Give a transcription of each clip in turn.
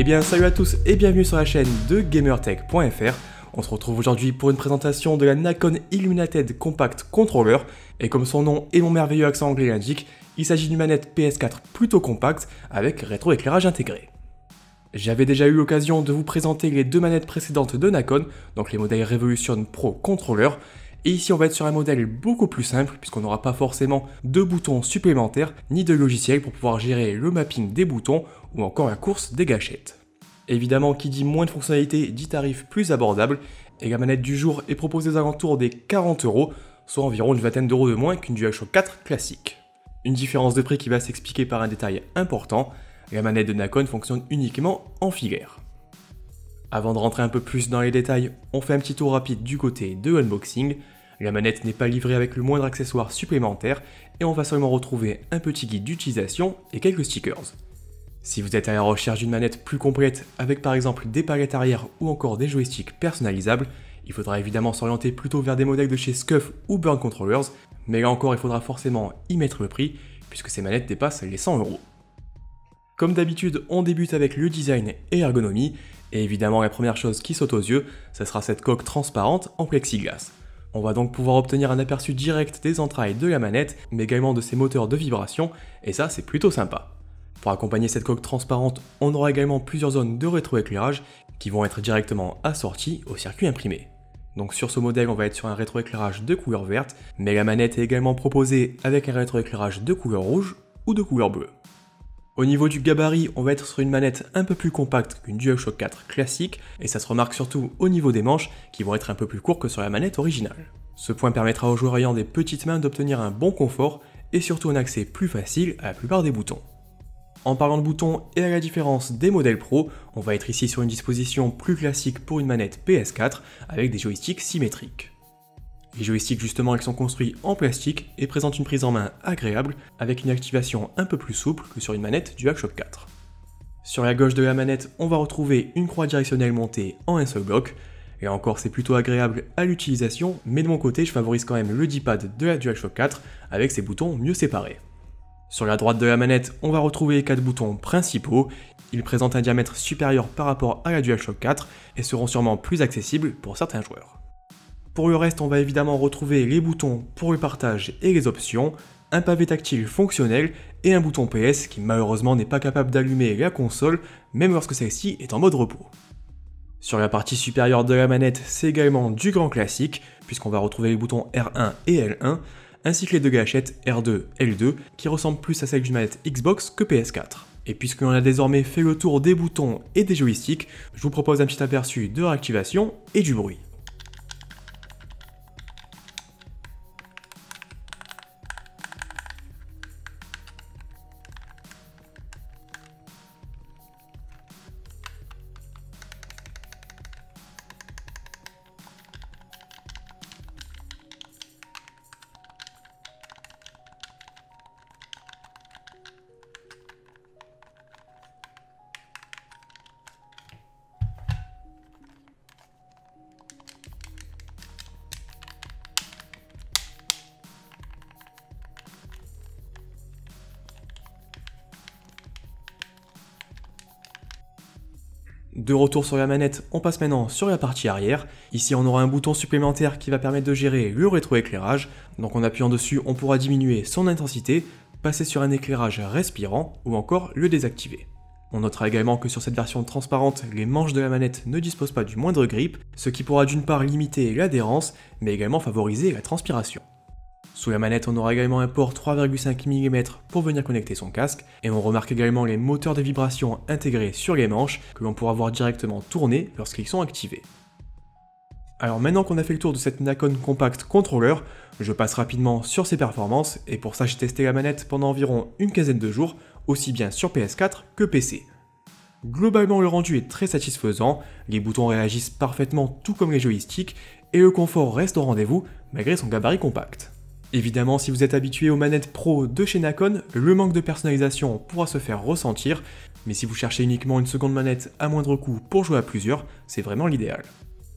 Eh bien salut à tous et bienvenue sur la chaîne de GamerTech.fr. On se retrouve aujourd'hui pour une présentation de la Nacon Illuminated Compact Controller. Et comme son nom et mon merveilleux accent anglais l'indiquent, il s'agit d'une manette PS4 plutôt compacte avec rétroéclairage intégré. J'avais déjà eu l'occasion de vous présenter les deux manettes précédentes de Nacon, donc les modèles Revolution Pro Controller. Et ici on va être sur un modèle beaucoup plus simple puisqu'on n'aura pas forcément de boutons supplémentaires ni de logiciel pour pouvoir gérer le mapping des boutons ou encore la course des gâchettes. Évidemment qui dit moins de fonctionnalités dit tarif plus abordable et la manette du jour est proposée aux alentours des 40€, soit environ une vingtaine d'euros de moins qu'une DualShock 4 classique. Une différence de prix qui va s'expliquer par un détail important, la manette de Nacon fonctionne uniquement en filaire. Avant de rentrer un peu plus dans les détails, on fait un petit tour rapide du côté de l'unboxing. La manette n'est pas livrée avec le moindre accessoire supplémentaire et on va seulement retrouver un petit guide d'utilisation et quelques stickers. Si vous êtes à la recherche d'une manette plus complète avec par exemple des palettes arrière ou encore des joysticks personnalisables, il faudra évidemment s'orienter plutôt vers des modèles de chez Scuf ou Burn Controllers, mais là encore il faudra forcément y mettre le prix puisque ces manettes dépassent les 100€. Comme d'habitude, on débute avec le design et l'ergonomie. Et évidemment, la première chose qui saute aux yeux, ce sera cette coque transparente en plexiglas. On va donc pouvoir obtenir un aperçu direct des entrailles de la manette, mais également de ses moteurs de vibration, et ça c'est plutôt sympa. Pour accompagner cette coque transparente, on aura également plusieurs zones de rétroéclairage qui vont être directement assorties au circuit imprimé. Donc sur ce modèle, on va être sur un rétroéclairage de couleur verte, mais la manette est également proposée avec un rétroéclairage de couleur rouge ou de couleur bleue. Au niveau du gabarit, on va être sur une manette un peu plus compacte qu'une DualShock 4 classique, et ça se remarque surtout au niveau des manches, qui vont être un peu plus courts que sur la manette originale. Ce point permettra aux joueurs ayant des petites mains d'obtenir un bon confort, et surtout un accès plus facile à la plupart des boutons. En parlant de boutons, et à la différence des modèles Pro, on va être ici sur une disposition plus classique pour une manette PS4, avec des joysticks symétriques. Les joysticks justement ils sont construits en plastique et présentent une prise en main agréable avec une activation un peu plus souple que sur une manette DualShock 4. Sur la gauche de la manette, on va retrouver une croix directionnelle montée en un seul bloc. Et encore c'est plutôt agréable à l'utilisation, mais de mon côté je favorise quand même le D-pad de la DualShock 4 avec ses boutons mieux séparés. Sur la droite de la manette, on va retrouver les 4 boutons principaux. Ils présentent un diamètre supérieur par rapport à la DualShock 4 et seront sûrement plus accessibles pour certains joueurs. Pour le reste, on va évidemment retrouver les boutons pour le partage et les options, un pavé tactile fonctionnel et un bouton PS qui malheureusement n'est pas capable d'allumer la console, même lorsque celle-ci est en mode repos. Sur la partie supérieure de la manette, c'est également du grand classique, puisqu'on va retrouver les boutons R1 et L1, ainsi que les deux gâchettes R2, L2, qui ressemblent plus à celles d'une manette Xbox que PS4. Et puisque l'on a désormais fait le tour des boutons et des joysticks, je vous propose un petit aperçu de réactivation et du bruit. De retour sur la manette, on passe maintenant sur la partie arrière. Ici on aura un bouton supplémentaire qui va permettre de gérer le rétroéclairage. Donc en appuyant dessus, on pourra diminuer son intensité, passer sur un éclairage respirant ou encore le désactiver. On notera également que sur cette version transparente, les manches de la manette ne disposent pas du moindre grip, ce qui pourra d'une part limiter l'adhérence, mais également favoriser la transpiration. Sous la manette, on aura également un port 3,5 mm pour venir connecter son casque, et on remarque également les moteurs de vibration intégrés sur les manches que l'on pourra voir directement tourner lorsqu'ils sont activés. Alors maintenant qu'on a fait le tour de cette Nacon Compact Controller, je passe rapidement sur ses performances, et pour ça j'ai testé la manette pendant environ une quinzaine de jours, aussi bien sur PS4 que PC. Globalement le rendu est très satisfaisant, les boutons réagissent parfaitement tout comme les joysticks, et le confort reste au rendez-vous malgré son gabarit compact. Évidemment, si vous êtes habitué aux manettes Pro de chez Nacon, le manque de personnalisation pourra se faire ressentir, mais si vous cherchez uniquement une seconde manette à moindre coût pour jouer à plusieurs, c'est vraiment l'idéal.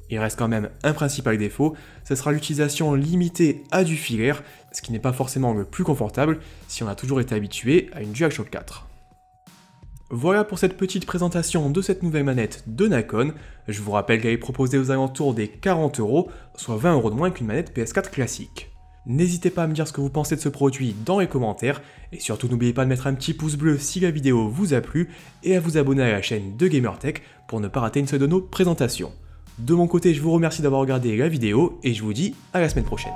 Il reste quand même un principal défaut, ce sera l'utilisation limitée à du filaire, ce qui n'est pas forcément le plus confortable si on a toujours été habitué à une DualShock 4. Voilà pour cette petite présentation de cette nouvelle manette de Nacon. Je vous rappelle qu'elle est proposée aux alentours des 40€, soit 20€ de moins qu'une manette PS4 classique. N'hésitez pas à me dire ce que vous pensez de ce produit dans les commentaires, et surtout n'oubliez pas de mettre un petit pouce bleu si la vidéo vous a plu, et à vous abonner à la chaîne de Gamertech pour ne pas rater une seule de nos présentations. De mon côté, je vous remercie d'avoir regardé la vidéo, et je vous dis à la semaine prochaine.